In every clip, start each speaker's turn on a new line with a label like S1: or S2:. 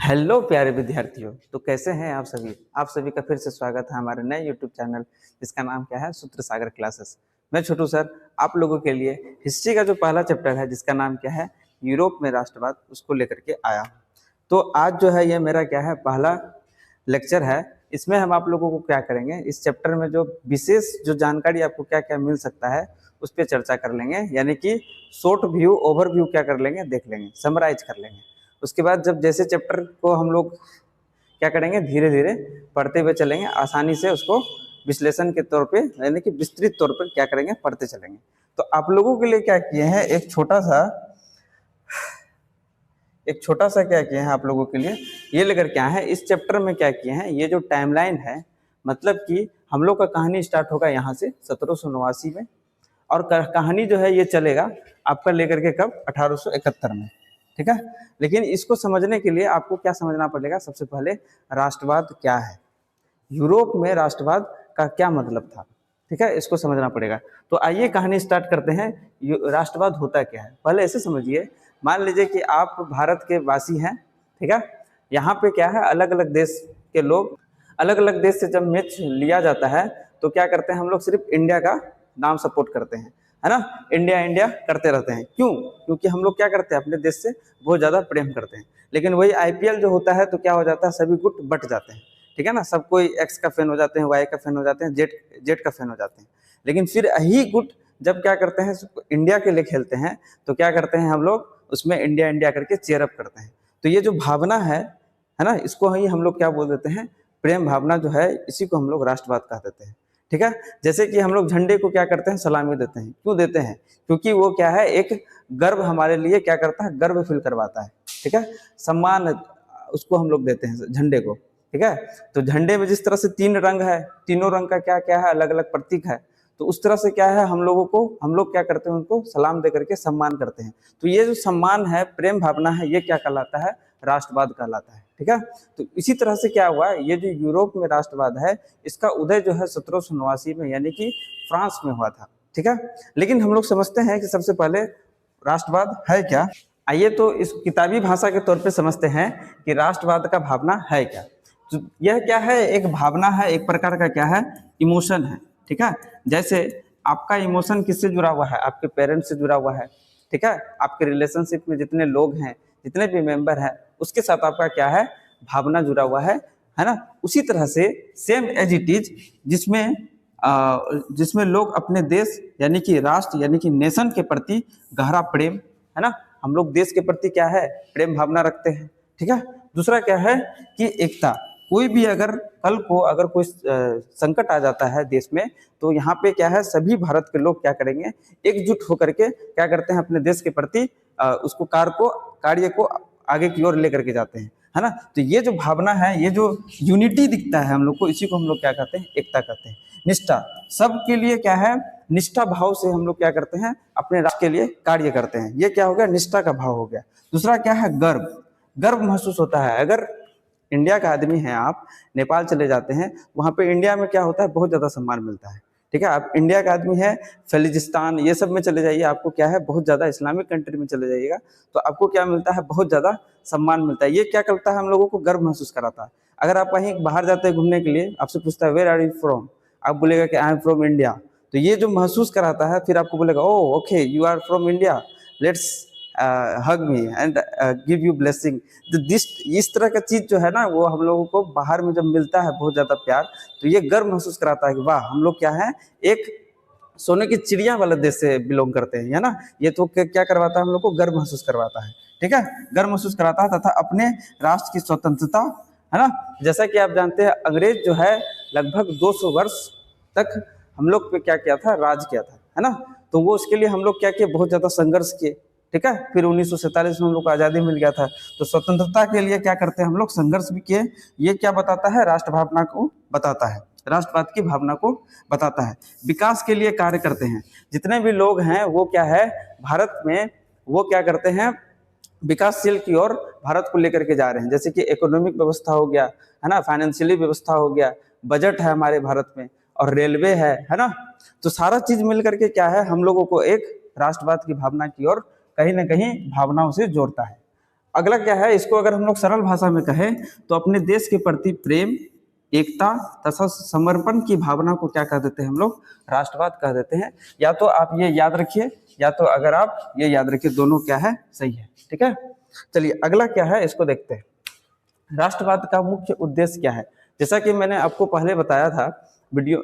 S1: Hello प्यारे विद्यार्थियों। तो कैसे हैं आप सभी का फिर से स्वागत है हमारे नए यूट्यूब चैनल जिसका नाम क्या है, सूत्र सागर क्लासेस। मैं छोटू सर आप लोगों के लिए हिस्ट्री का जो पहला चैप्टर है जिसका नाम क्या है, यूरोप में राष्ट्रवाद, उसको लेकर के आया हूँ। तो आज जो है ये मेरा क्या है, पहला लेक्चर है। इसमें हम आप लोगों को क्या करेंगे, इस चैप्टर में जो विशेष जो जानकारी आपको क्या क्या मिल सकता है उस पर चर्चा कर लेंगे, यानी कि शॉर्ट व्यू ओवरव्यू क्या कर लेंगे, देख लेंगे, समराइज कर लेंगे। उसके बाद जब जैसे चैप्टर को हम लोग क्या करेंगे, धीरे धीरे पढ़ते हुए चलेंगे, आसानी से उसको विश्लेषण के तौर पे यानी कि विस्तृत तौर पर क्या करेंगे, पढ़ते चलेंगे। तो आप लोगों के लिए क्या किए हैं, एक छोटा सा क्या किए हैं आप लोगों के लिए, ये लेकर क्या है, इस चैप्टर में क्या किए हैं, ये जो टाइमलाइन है, मतलब कि हम लोग का कहानी स्टार्ट होगा यहाँ से 1789 में, और कहानी जो है ये चलेगा आपका लेकर के कब, 1871 में। ठीक है। लेकिन इसको समझने के लिए आपको क्या समझना पड़ेगा, सबसे पहले राष्ट्रवाद क्या है, यूरोप में राष्ट्रवाद का क्या मतलब था। ठीक है, इसको समझना पड़ेगा। तो आइए कहानी स्टार्ट करते हैं। राष्ट्रवाद होता क्या है, पहले ऐसे समझिए। मान लीजिए कि आप भारत के वासी हैं, ठीक है। यहाँ पे क्या है, अलग अलग देश के लोग, अलग अलग देश से जब मैच लिया जाता है तो क्या करते हैं हम लोग, सिर्फ इंडिया का नाम सपोर्ट करते हैं, है ना। इंडिया इंडिया करते रहते हैं, क्यों? क्योंकि हम लोग क्या करते हैं, अपने देश से बहुत ज़्यादा प्रेम करते हैं। लेकिन वही आईपीएल जो होता है तो क्या हो जाता है, सभी गुट बट जाते हैं। ठीक है ना, सब कोई एक्स का फैन हो जाते हैं, वाई का फैन हो जाते हैं, जेड का फैन हो जाते हैं। लेकिन फिर यही गुट जब क्या करते हैं, इंडिया के लिए खेलते हैं तो क्या करते हैं हम लोग, उसमें इंडिया इंडिया करके चेयर अप करते हैं। तो ये जो भावना है ना, इसको ही हम लोग क्या बोल देते हैं, प्रेम भावना जो है, इसी को हम लोग राष्ट्रवाद कह देते हैं। ठीक है। जैसे कि हम लोग झंडे को क्या करते हैं, सलामी देते हैं। क्यों देते हैं? क्योंकि वो क्या है, एक गर्व हमारे लिए क्या करता है, गर्व फील करवाता है। ठीक है, सम्मान उसको हम लोग देते हैं झंडे को। ठीक है। तो झंडे में जिस तरह से 3 रंग है, तीनों रंग का क्या क्या है, अलग अलग प्रतीक है। तो उस तरह से क्या है, हम लोग क्या करते हैं, उनको सलाम दे करके सम्मान करते हैं। तो ये जो सम्मान है, प्रेम भावना है, ये क्या कहलाता है, राष्ट्रवाद कहलाता है। ठीक है। तो इसी तरह से क्या हुआ, ये जो यूरोप में राष्ट्रवाद है, इसका उदय जो है 1789 में, यानी कि फ्रांस में हुआ था। ठीक है। लेकिन हम लोग समझते हैं कि सबसे पहले राष्ट्रवाद है क्या। आइए तो इस किताबी भाषा के तौर पे समझते हैं कि राष्ट्रवाद का भावना है क्या। तो यह क्या है, एक भावना है, एक प्रकार का क्या है, इमोशन है। ठीक है। जैसे आपका इमोशन किससे जुड़ा हुआ है, आपके पेरेंट्स से जुड़ा हुआ है। ठीक है। आपके रिलेशनशिप में जितने लोग हैं, जितने भी मेंबर हैं, उसके साथ आपका क्या है, भावना जुड़ा हुआ है ना। उसी तरह से सेम एज इट इज, जिसमें लोग अपने देश यानी कि राष्ट्र यानी कि नेशन के प्रति गहरा प्रेम, है ना, हम लोग देश के प्रति क्या है, प्रेम भावना रखते हैं। ठीक है। दूसरा क्या है कि एकता। कोई भी अगर कल को अगर कोई संकट आ जाता है देश में, तो यहाँ पे क्या है, सभी भारत के लोग क्या करेंगे, एकजुट होकर के क्या करते हैं, अपने देश के प्रति उसको कार्य को आगे की ओर लेकर के जाते हैं, है ना। तो ये जो भावना है, ये जो यूनिटी दिखता है हम लोग को, इसी को हम लोग क्या कहते हैं, एकता कहते हैं। निष्ठा, सबके लिए क्या है, निष्ठा भाव से हम लोग क्या करते हैं, अपने राष्ट्र के लिए कार्य करते हैं। ये क्या हो गया, निष्ठा का भाव हो गया। दूसरा क्या है, गर्व। गर्व महसूस होता है। अगर इंडिया का आदमी है, आप नेपाल चले जाते हैं, वहाँ पे इंडिया में क्या होता है, बहुत ज़्यादा सम्मान मिलता है। ठीक है। आप इंडिया का आदमी है, फलिस्तान ये सब में चले जाइए, आपको क्या है, बहुत ज़्यादा इस्लामिक कंट्री में चले जाइएगा तो आपको क्या मिलता है, बहुत ज़्यादा सम्मान मिलता है। ये क्या करता है, हम लोगों को गर्व महसूस कराता है। अगर आप कहीं बाहर जाते हैं घूमने के लिए, आपसे पूछता है वेयर आर यू फ्रॉम, आप बोलेगा कि आई एम फ्रॉम इंडिया, तो ये जो महसूस कराता है, फिर आपको बोलेगा oh okay you are from India, let's hug me and give you blessing. तो इस तरह का चीज़ जो है ना, वो हम लोगों को बाहर में जब मिलता है बहुत ज़्यादा प्यार, तो ये गर्व महसूस कराता है कि वाह, हम लोग क्या है, एक सोने की चिड़िया वाले देश से बिलोंग करते हैं, है ना। ये तो क्या करवाता है, हम लोग को गर्व महसूस करवाता है। ठीक है, गर्व महसूस कराता है, तथा अपने राष्ट्र की स्वतंत्रता, है ना। जैसा कि आप जानते हैं, अंग्रेज जो है लगभग 200 वर्ष तक हम लोग पे क्या किया था, राज किया था, है ना। तो वो उसके लिए हम लोग क्या किए, बहुत ज़्यादा संघर्ष किए। ठीक है। फिर 1947 में हम लोग को आज़ादी मिल गया था, तो स्वतंत्रता के लिए क्या करते हैं हम लोग, संघर्ष भी किए। ये क्या बताता है, राष्ट्र भावना को बताता है, राष्ट्रवाद की भावना को बताता है। विकास के लिए कार्य करते हैं। जितने भी लोग हैं वो क्या है, भारत में वो क्या करते हैं, विकासशील की ओर भारत को लेकर के जा रहे हैं। जैसे कि इकोनॉमिक व्यवस्था हो गया, है ना, फाइनेंशियली व्यवस्था हो गया, बजट है हमारे भारत में, और रेलवे है ना। तो सारा चीज मिल करके क्या है, हम लोगों को एक राष्ट्रवाद की भावना की ओर कहीं ना कहीं भावनाओं से जोड़ता है। अगला क्या है, इसको अगर हम लोग सरल भाषा में कहें तो अपने देश के प्रति प्रेम, एकता तथा समर्पण की भावना को क्या कह देते हैं हम लोग, राष्ट्रवाद कह देते हैं। या तो आप ये याद रखिए, या तो अगर आप ये याद रखिए, दोनों क्या है, सही है। ठीक है, चलिए अगला क्या है, इसको देखते हैं। राष्ट्रवाद का मुख्य उद्देश्य क्या है? जैसा कि मैंने आपको पहले बताया था, वीडियो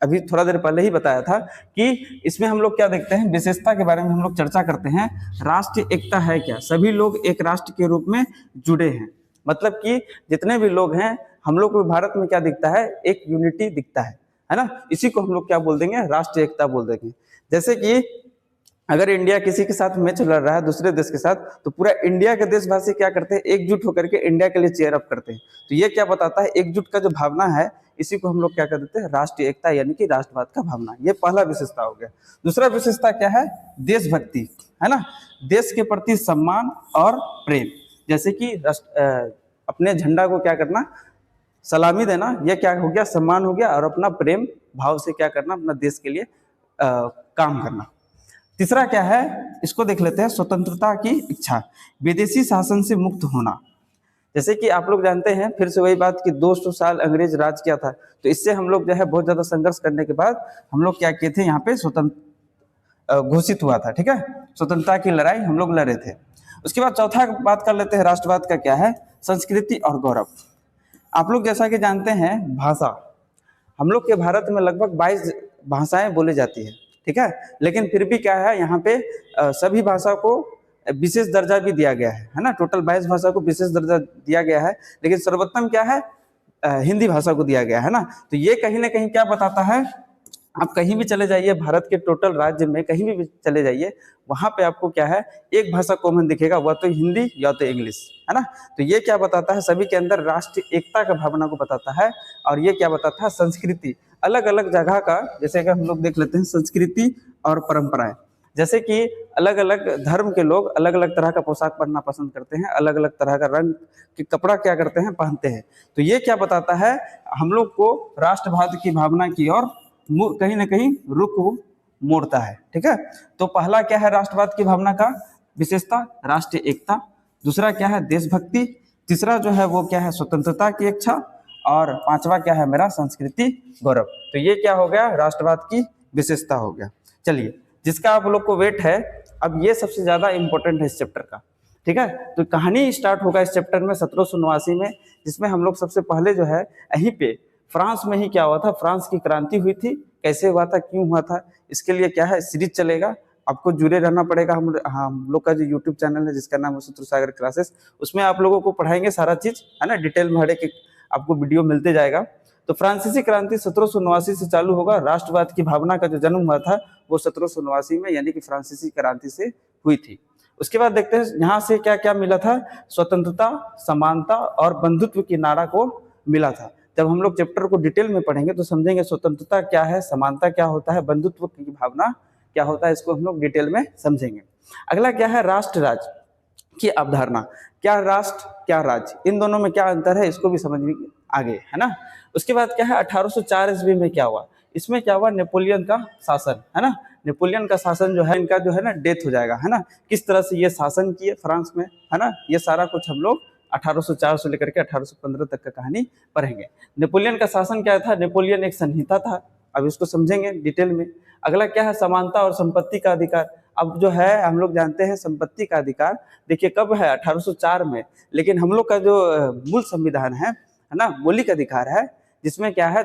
S1: अभी थोड़ा देर पहले ही बताया था कि इसमें हम लोग क्या देखते हैं, विशेषता के बारे में हम लोग चर्चा करते हैं। राष्ट्रीय एकता है क्या? सभी लोग एक राष्ट्र के रूप में जुड़े हैं, मतलब कि जितने भी लोग हैं, हम लोग को भारत में क्या दिखता है, एक यूनिटी दिखता है ना। इसी को हम लोग क्या बोल देंगे, राष्ट्रीय एकता बोल देंगे। जैसे कि अगर इंडिया किसी के साथ मैच लड़ रहा है दूसरे देश के साथ, तो पूरा इंडिया के देशवासी क्या करते हैं, एकजुट होकर के इंडिया के लिए चेयर अप करते हैं। तो ये क्या बताता है, एकजुट का जो भावना है, इसी को हम लोग क्या कर देते हैं, राष्ट्रीय एकता यानी कि राष्ट्रवाद का भावना। ये पहला विशेषता हो गया। दूसरा विशेषता क्या है, देशभक्ति, है ना, देश के प्रति सम्मान और प्रेम। जैसे कि अपने झंडा को क्या करना, सलामी देना, यह क्या हो गया, सम्मान हो गया। और अपना प्रेम भाव से क्या करना, अपना देश के लिए काम करना। तीसरा क्या है, इसको देख लेते हैं, स्वतंत्रता की इच्छा, विदेशी शासन से मुक्त होना। जैसे कि आप लोग जानते हैं, फिर से वही बात कि 200 साल अंग्रेज राज किया था, तो इससे हम लोग जो है बहुत ज्यादा संघर्ष करने के बाद हम लोग क्या किए थे, यहाँ पे स्वतंत्र घोषित हुआ था। ठीक है, स्वतंत्रता की लड़ाई हम लोग लड़े थे। उसके बाद चौथा बात कर लेते हैं, राष्ट्रवाद का क्या है, संस्कृति और गौरव। आप लोग जैसा कि जानते हैं, भाषा, हम लोग के भारत में लगभग 22 भाषाएं बोली जाती है। ठीक है, लेकिन फिर भी क्या है, यहाँ पे सभी भाषा को विशेष दर्जा भी दिया गया है ना। टोटल 22 भाषा को विशेष दर्जा दिया गया है, लेकिन सर्वोत्तम क्या है, हिंदी भाषा को दिया गया है ना। तो ये कहीं ना कहीं क्या बताता है, आप कहीं भी चले जाइए, भारत के टोटल राज्य में कहीं भी चले जाइए, वहां पे आपको क्या है, एक भाषा कॉमन दिखेगा, वह तो हिंदी या तो इंग्लिश, है ना। तो ये क्या बताता है, सभी के अंदर राष्ट्रीय एकता का भावना को बताता है। और ये क्या बताता है, संस्कृति, अलग अलग जगह का, जैसे कि हम लोग देख लेते हैं संस्कृति और परंपराएं। जैसे कि अलग अलग धर्म के लोग अलग अलग तरह का पोशाक पहनना पसंद करते हैं, अलग अलग तरह का रंग के कपड़ा क्या करते हैं, पहनते हैं। तो ये क्या बताता है, हम लोग को राष्ट्रवाद की भावना की ओर कहीं ना कहीं रुख मोड़ता है। ठीक है, तो पहला क्या है राष्ट्रवाद की भावना का विशेषता, राष्ट्रीय एकता। दूसरा क्या है, देशभक्ति। तीसरा जो है वो क्या है, स्वतंत्रता की इच्छा। और पांचवा क्या है मेरा, संस्कृति गौरव। तो ये क्या हो गया, राष्ट्रवाद की विशेषता हो गया। चलिए, जिसका आप लोग को वेट है, अब ये सबसे ज्यादा इंपॉर्टेंट है इस चैप्टर का। ठीक है, तो कहानी स्टार्ट होगा इस चैप्टर में 1789 में, जिसमें हम लोग सबसे पहले जो है यहीं पे फ्रांस में ही क्या हुआ था, फ्रांस की क्रांति हुई थी, कैसे हुआ था, क्यों हुआ था, इसके लिए क्या है सीरीज चलेगा, आपको जुड़े रहना पड़ेगा। हम लोग का जो यूट्यूब चैनल है जिसका नाम है शत्रु सागर क्लासेस, उसमें आप लोगों को पढ़ाएंगे सारा चीज, है ना, डिटेल में हर एक आपको वीडियो मिलते जाएगा। तो फ्रांसीसी क्रांति 1789 से चालू होगा। राष्ट्रवाद की भावना का जो जन्म हुआ था वो 1789 में, यानी कि फ्रांसीसी क्रांति से हुई थी। उसके बाद देखते हैं यहाँ से क्या क्या मिला था, स्वतंत्रता, समानता और बंधुत्व की नारा को मिला था। जब हम लोग चैप्टर को डिटेल में पढ़ेंगे तो समझेंगे स्वतंत्रता क्या है, समानता क्या होता है, बंधुत्व की भावना क्या होता है, इसको हम लोग डिटेल में समझेंगे। अगला क्या है, राष्ट्र राज्य की अवधारणा। क्या राष्ट्र क्या राज्य, इन दोनों में क्या अंतर है, इसको भी समझ आगे, है ना। उसके बाद क्या है, 1804 ईस्वी में क्या हुआ, इसमें क्या हुआ, नेपोलियन का शासन, है ना। नेपोलियन का शासन जो है, इनका जो है ना डेथ हो जाएगा, है ना। किस तरह से ये शासन किए फ्रांस में, है ना, ये सारा कुछ हम लोग 1804 से लेकर के 1815 तक का कहानी पढ़ेंगे। नेपोलियन का शासन क्या था, नेपोलियन एक संहिता था, अब इसको समझेंगे डिटेल में। अगला क्या है, समानता और संपत्ति का अधिकार। अब जो है हम लोग जानते हैं संपत्ति का अधिकार, देखिए कब है, 1804 में, लेकिन हम लोग का जो मूल संविधान है ना, मौलिक अधिकार है, जिसमें क्या है,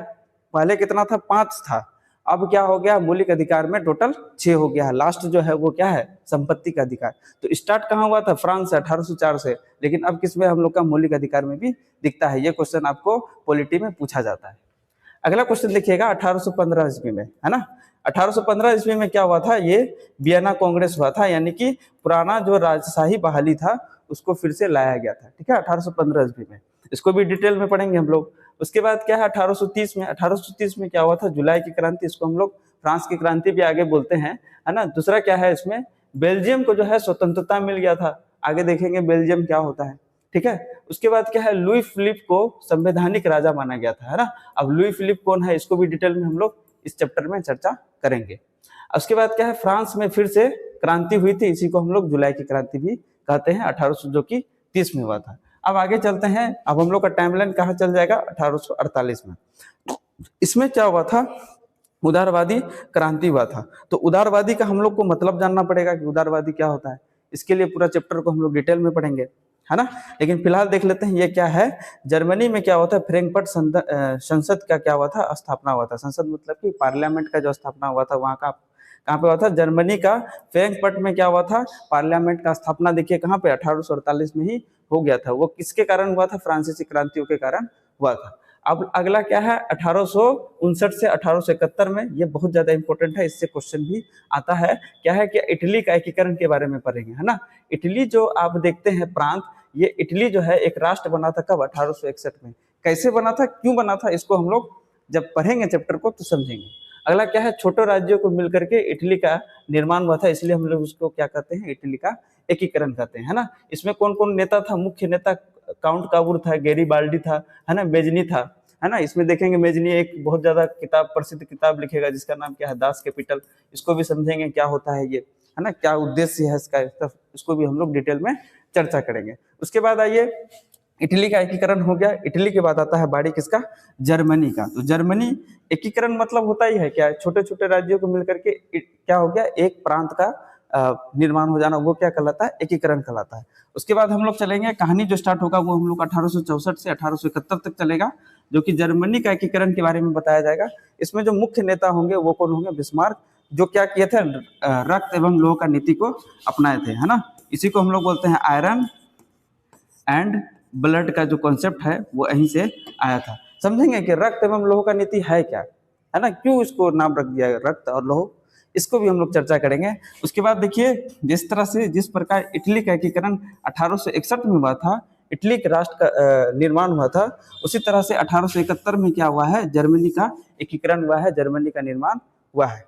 S1: पहले कितना था, 5 था, अब क्या हो गया, मौलिक अधिकार में टोटल 6 हो गया है। लास्ट जो है वो क्या है, संपत्ति का अधिकार। तो स्टार्ट कहाँ हुआ था, फ्रांस से, 1804 से, लेकिन अब किसमें हम लोग का मौलिक अधिकार में भी दिखता है। ये क्वेश्चन आपको पॉलिटी में पूछा जाता है। अगला क्वेश्चन देखिएगा 1815 ईस्वी में, है ना। 1815 ईस्वी में क्या हुआ था, ये वियना कांग्रेस हुआ था, यानी कि पुराना जो राजशाही बहाली था उसको फिर से लाया गया था। ठीक है, 1815 ईस्वी में, इसको भी डिटेल में पढ़ेंगे हम लोग। उसके बाद क्या है, 1830 में, 1830 में क्या हुआ था, जुलाई की क्रांति, इसको हम लोग फ्रांस की क्रांति भी आगे बोलते हैं, है ना। दूसरा क्या है, इसमें बेल्जियम को जो है स्वतंत्रता मिल गया था, आगे देखेंगे बेल्जियम क्या होता है। ठीक है, उसके बाद क्या है, लुई फिलिप को संवैधानिक राजा माना गया था, है ना। अब लुई फिलिप कौन है, इसको भी डिटेल में हम लोग इस चैप्टर में चर्चा करेंगे। उसके बाद क्या है, फ्रांस में फिर से क्रांति हुई थी, इसी को हम लोग जुलाई की क्रांति भी कहते हैं 1800 जो कि 30 में हुआ था। अब आगे चलते हैं, अब हम लोग का टाइमलाइन कहाँ चल जाएगा 1848 में। इसमें क्या हुआ था, उदारवादी क्रांति हुआ था। तो उदारवादी का हम लोग को मतलब जानना पड़ेगा कि उदारवादी क्या होता है, इसके लिए पूरा चैप्टर को हम लोग डिटेल में पढ़ेंगे, है ना। लेकिन फिलहाल देख लेते हैं ये क्या है। जर्मनी में क्या हुआ था, फ्रैंकफर्ट संसद का क्या हुआ था, स्थापना हुआ था। संसद मतलब कि पार्लियामेंट का जो स्थापना हुआ था, वहाँ का कहाँ पे हुआ था, जर्मनी का फ्रैंकफर्ट में क्या हुआ था, पार्लियामेंट का स्थापना देखिए कहाँ पे 1848 में ही हो गया था। वो किसके कारण हुआ था, फ्रांसीसी क्रांतियों के कारण हुआ था। अब अगला क्या है, 1859 से 1871 में, ये बहुत ज्यादा इंपॉर्टेंट है, इससे क्वेश्चन भी आता है। क्या है कि इटली का एकीकरण के बारे में पढ़ेंगे, है ना। इटली जो आप देखते हैं प्रांत, ये इटली जो है एक राष्ट्र बना था कब, 1861 में। कैसे बना था, क्यों बना था, इसको हम लोग जब पढ़ेंगे चैप्टर को तो समझेंगे। अगला क्या है, छोटे राज्यों को मिलकर के इटली का निर्माण हुआ था, इसलिए हम लोग उसको क्या कहते हैं, इटली का एकीकरण कहते हैं, है ना। इसमें कौन कौन नेता था, मुख्य नेता काउंट काबूर था, गैरीबाल्डी था, है ना, मेजनी था, है ना। इसमें देखेंगे मेजनी एक बहुत ज्यादा किताब, प्रसिद्ध किताब लिखेगा जिसका नाम क्या है, दास कैपिटल। इसको भी समझेंगे क्या होता है ये, है ना, क्या उद्देश्य है इसका, इसको भी हम लोग डिटेल में चर्चा करेंगे। उसके बाद आइए, इटली का एकीकरण हो गया। इटली के बाद आता है बारी किसका, जर्मनी का। तो जर्मनी एकीकरण मतलब होता ही है क्या, छोटे छोटे राज्यों को मिलकर के क्या हो गया, एक प्रांत का निर्माण हो जाना, वो क्या कहलाता है, एकीकरण कहलाता है। उसके बाद हम लोग चलेंगे, कहानी जो स्टार्ट होगा वो हम लोग 1864 से 1871 तक चलेगा, जो कि जर्मनी का एकीकरण के बारे में बताया जाएगा। इसमें जो मुख्य नेता होंगे वो कौन होंगे, बिस्मार्क, जो क्या किए थे, रक्त एवं लोह का नीति को अपनाए थे, है ना। इसी को हम लोग बोलते हैं आयरन एंड ब्लड का जो कॉन्सेप्ट है वो यहीं से आया था। समझेंगे कि रक्त एवं लोह का नीति है क्या, है ना, क्यों इसको नाम रख दिया रक्त और लोह, इसको भी हम लोग चर्चा करेंगे। उसके बाद देखिए, जिस तरह से जिस प्रकार इटली का एकीकरण 1861 में हुआ था, इटली के राष्ट्र का निर्माण हुआ था, उसी तरह से 1871 में क्या हुआ है, जर्मनी का एकीकरण हुआ है, जर्मनी का निर्माण हुआ है।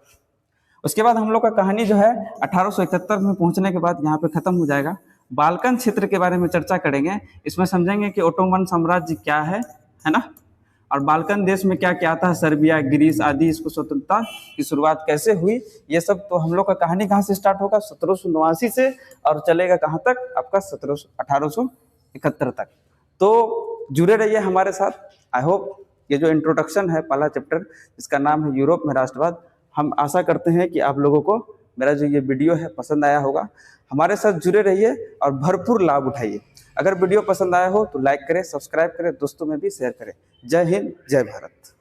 S1: उसके बाद हम लोग का कहानी जो है 1871 में पहुंचने के बाद यहाँ पे खत्म हो जाएगा। बाल्कन क्षेत्र के बारे में चर्चा करेंगे, इसमें समझेंगे कि ओटोमन साम्राज्य क्या है ना, और बाल्कन देश में क्या क्या आता है, सर्बिया, ग्रीस आदि, इसको स्वतंत्रता की शुरुआत कैसे हुई, ये सब। तो हम लोग का कहानी कहाँ से स्टार्ट होगा, 1789 से, और चलेगा कहाँ तक आपका 1871 तक। तो जुड़े रहिए हमारे साथ। आई होप ये जो इंट्रोडक्शन है पहला चैप्टर, जिसका नाम है यूरोप में राष्ट्रवाद, हम आशा करते हैं कि आप लोगों को मेरा जो ये वीडियो है पसंद आया होगा। हमारे साथ जुड़े रहिए और भरपूर लाभ उठाइए। अगर वीडियो पसंद आया हो तो लाइक करें, सब्सक्राइब करें, दोस्तों में भी शेयर करें। जय हिंद, जय भारत।